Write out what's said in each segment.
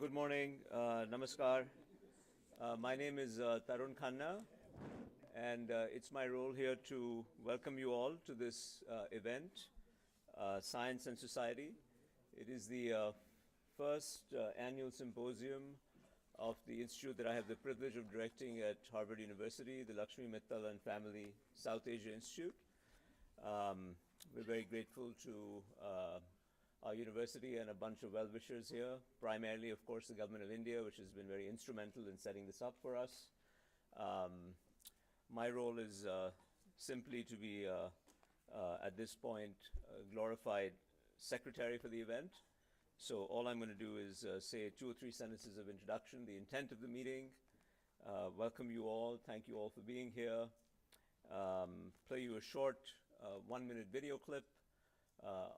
Good morning, namaskar. My name is Tarun Khanna, and it's my role here to welcome you all to this event, Science and Society. It is the first annual symposium of the institute that I have the privilege of directing at Harvard University, the Lakshmi Mittal and Family South Asia Institute. We're very grateful to our university and a bunch of well-wishers here, primarily, of course, the government of India, which has been very instrumental in setting this up for us. My role is simply to be, at this point, a glorified secretary for the event. So all I'm going to do is say 2 or 3 sentences of introduction, the intent of the meeting, welcome you all, thank you all for being here, play you a short 1-minute video clip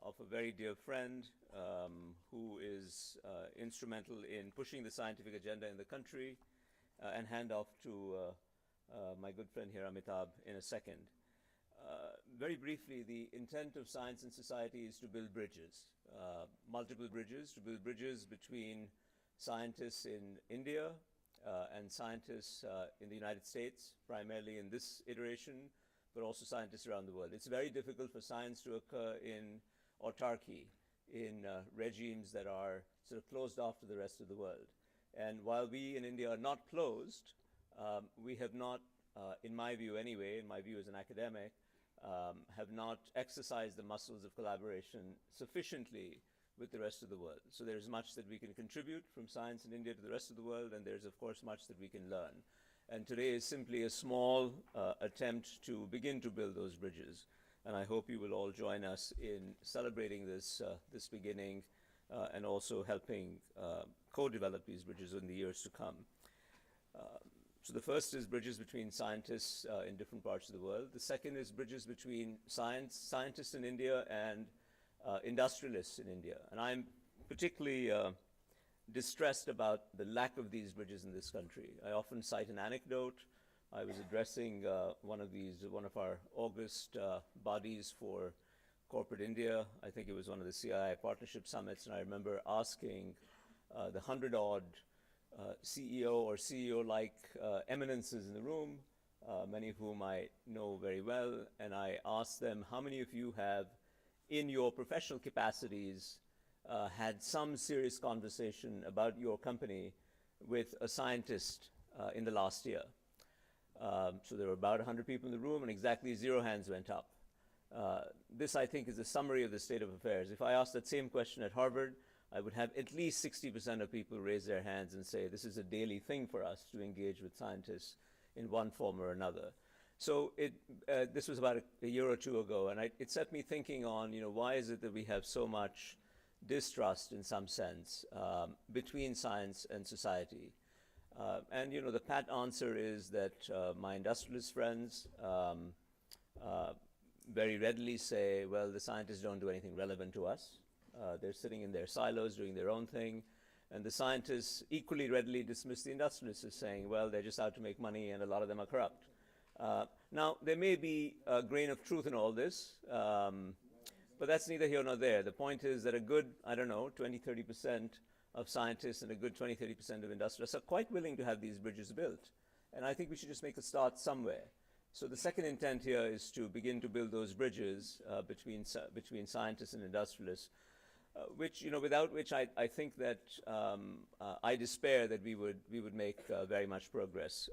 of a very dear friend who is instrumental in pushing the scientific agenda in the country, and hand off to my good friend here, Amitabh, in a second. Very briefly, the intent of Science and Society is to build bridges, multiple bridges, to build bridges between scientists in India and scientists in the United States, primarily in this iteration, but also scientists around the world. It's very difficult for science to occur in autarky, in regimes that are sort of closed off to the rest of the world. And while we in India are not closed, we have not, in my view anyway, in my view as an academic, have not exercised the muscles of collaboration sufficiently with the rest of the world. So there's much that we can contribute from science in India to the rest of the world, and there's of course much that we can learn. And today is simply a small attempt to begin to build those bridges. And I hope you will all join us in celebrating this, this beginning and also helping co-develop these bridges in the years to come. So the first is bridges between scientists in different parts of the world. The second is bridges between scientists in India and industrialists in India. And I'm particularly distressed about the lack of these bridges in this country. I often cite an anecdote. I was addressing one of our August bodies for corporate India. I think it was one of the CII partnership summits, and I remember asking the 100-odd CEO or CEO-like eminences in the room, many of whom I know very well, and I asked them, how many of you have, in your professional capacities, had some serious conversation about your company with a scientist in the last year? So there were about 100 people in the room, and exactly 0 hands went up. This, I think, is a summary of the state of affairs. If I asked that same question at Harvard, I would have at least 60% of people raise their hands and say, this is a daily thing for us to engage with scientists in one form or another. So this was about a year or 2 ago, and it set me thinking on, why is it that we have so much distrust, in some sense, between science and society? And the pat answer is that my industrialist friends very readily say, well, the scientists don't do anything relevant to us. They're sitting in their silos doing their own thing. And the scientists equally readily dismiss the industrialists as saying, well, they're just out to make money and a lot of them are corrupt. Now, there may be a grain of truth in all this, but that's neither here nor there. The point is that a good, 20, 30% of scientists and a good 20, 30% of industrialists are quite willing to have these bridges built. And I think we should just make a start somewhere. So the second intent here is to begin to build those bridges between scientists and industrialists, without which I think that I despair that we would make very much progress,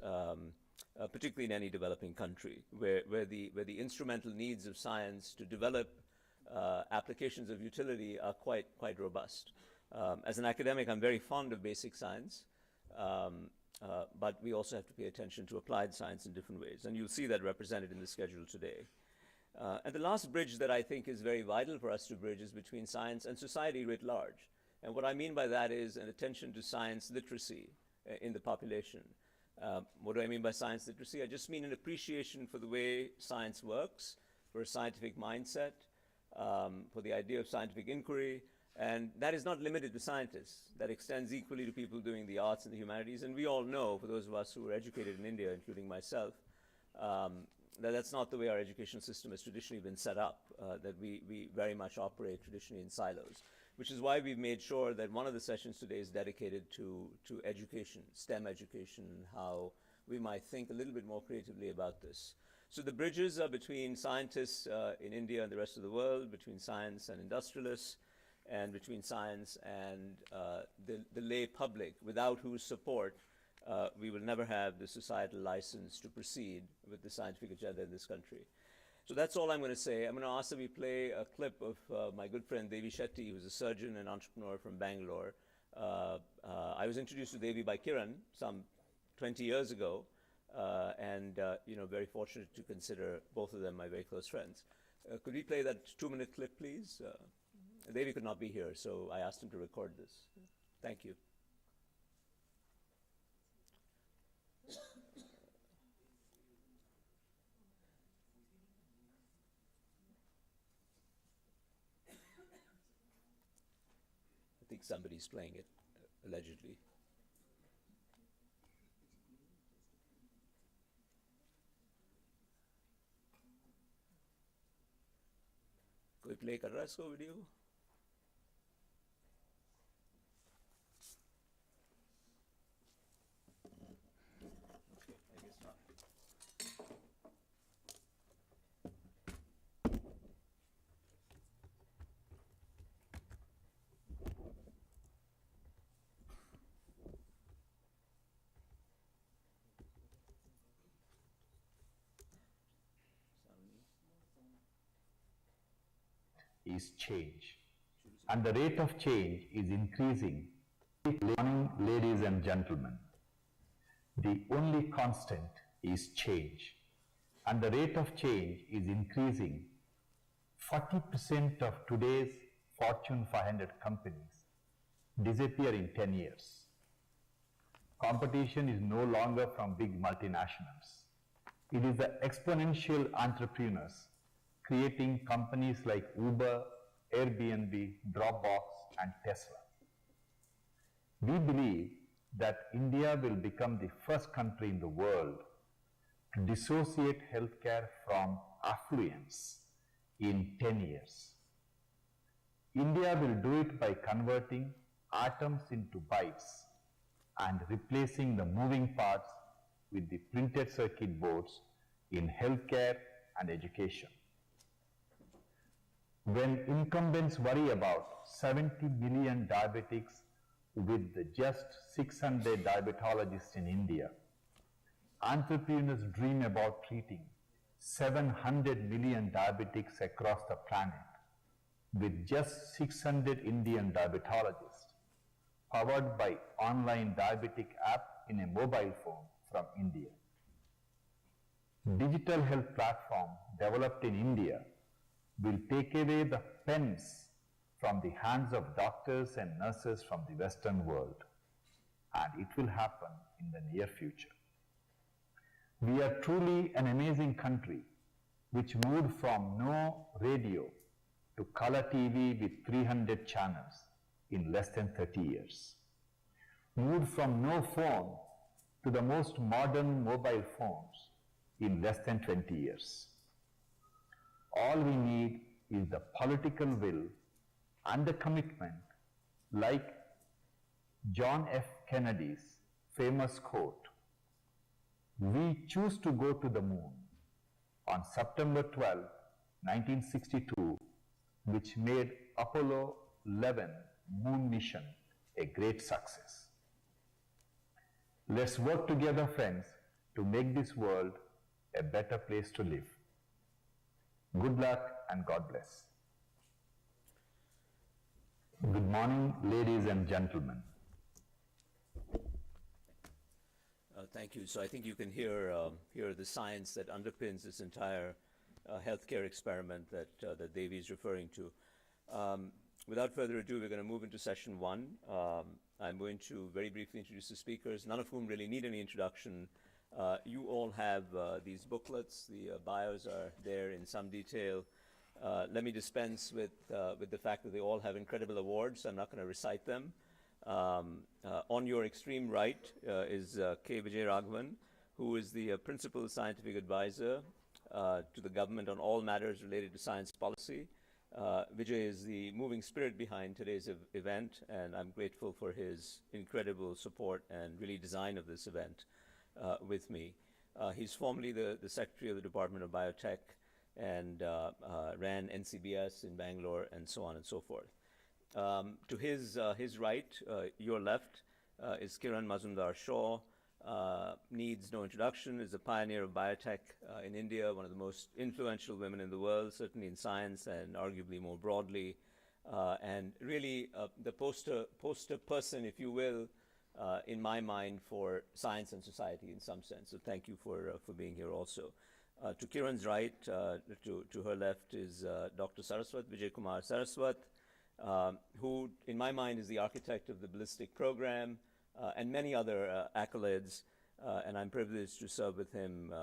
particularly in any developing country, where the instrumental needs of science to develop applications of utility are quite robust. As an academic, I'm very fond of basic science, but we also have to pay attention to applied science in different ways, and you'll see that represented in the schedule today. And the last bridge that I think is very vital for us to bridge is between science and society writ large. And what I mean by that is an attention to science literacy in the population. What do I mean by science literacy? I just mean an appreciation for the way science works, for a scientific mindset, for the idea of scientific inquiry. And that is not limited to scientists. That extends equally to people doing the arts and the humanities. And we all know, for those of us who were educated in India, including myself, that that's not the way our education system has traditionally been set up, that we very much operate traditionally in silos. which is why we've made sure that one of the sessions today is dedicated to education, STEM education, and how we might think a little bit more creatively about this. So the bridges are between scientists in India and the rest of the world, between science and industrialists, and between science and the lay public, without whose support we will never have the societal license to proceed with the scientific agenda in this country. So that's all I'm going to say. I'm going to ask that we play a clip of my good friend Devi Shetty, who's a surgeon and entrepreneur from Bangalore. I was introduced to Devi by Kiran some 20 years ago, and very fortunate to consider both of them my very close friends. Could we play that 2-minute clip, please? Devi could not be here, so I asked him to record this. Thank you. I think somebody's playing it, allegedly. कोई play कर रहा है इसको video को? Is change, and the rate of change is increasing. Good morning, ladies and gentlemen. The only constant is change, and the rate of change is increasing. 40% of today's Fortune 500 companies disappear in 10 years. Competition is no longer from big multinationals. It is the exponential entrepreneurs creating companies like Uber, Airbnb, Dropbox, and Tesla. We believe that India will become the first country in the world to dissociate healthcare from affluence in 10 years. India will do it by converting atoms into bytes and replacing the moving parts with the printed circuit boards in healthcare and education. When incumbents worry about 70 million diabetics with just 600 diabetologists in India, entrepreneurs dream about treating 700 million diabetics across the planet with just 600 Indian diabetologists, powered by online diabetic app in a mobile phone from India. Digital health platform developed in India will take away the pens from the hands of doctors and nurses from the Western world, and it will happen in the near future. We are truly an amazing country which moved from no radio to color TV with 300 channels in less than 30 years. Moved from no phone to the most modern mobile phones in less than 20 years. All we need is the political will and the commitment, like John F. Kennedy's famous quote, "We choose to go to the moon," on September 12, 1962, which made Apollo 11 moon mission a great success. Let's work together, friends, to make this world a better place to live. Good luck and God bless. Good morning, ladies and gentlemen. Thank you. So I think you can hear the science that underpins this entire healthcare experiment that Devi is referring to. Without further ado, we're going to move into session one. I'm going to very briefly introduce the speakers, none of whom really need any introduction. You all have these booklets. The bios are there in some detail. Let me dispense with the fact that they all have incredible awards. I'm not going to recite them. On your extreme right is K. VijayRaghavan, who is the principal scientific advisor to the government on all matters related to science policy. Vijay is the moving spirit behind today's event, and I'm grateful for his incredible support and really design of this event with me. He's formerly the Secretary of the Department of Biotech and ran NCBS in Bangalore and so on and so forth. To his right, your left, is Kiran Mazumdar Shaw. Needs no introduction, is a pioneer of biotech in India, one of the most influential women in the world, certainly in science and arguably more broadly, and really the poster person, if you will, in my mind, for science and society in some sense. So thank you for being here also. To Kiran's right, to her left, is Dr. Saraswat, Vijay Kumar Saraswat, who, in my mind, is the architect of the ballistic program, and many other accolades, and I'm privileged to serve with him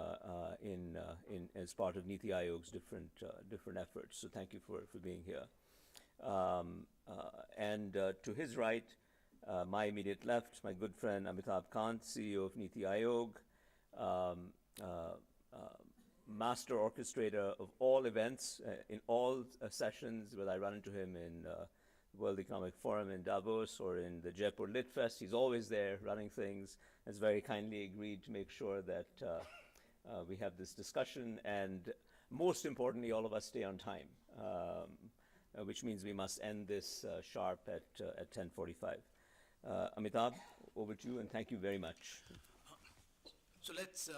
as part of NITI Aayog's different efforts. So thank you for being here. And to his right, my immediate left, my good friend Amitabh Kant, CEO of NITI Aayog, master orchestrator of all events in all sessions, whether I run into him in World Economic Forum in Davos or in the Jaipur Lit Fest. He's always there running things, has very kindly agreed to make sure that we have this discussion, and most importantly, all of us stay on time, which means we must end this sharp at 10:45. Amitabh, over to you, and thank you very much. So let's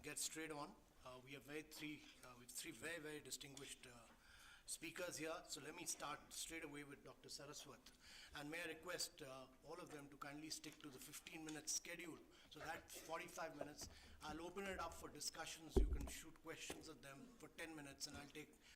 get straight on. We have three very, very distinguished speakers here. So let me start straight away with Dr. Saraswat. And may I request all of them to kindly stick to the 15-minute schedule. So that's 45 minutes. I'll open it up for discussions. You can shoot questions at them for 10 minutes, and I'll take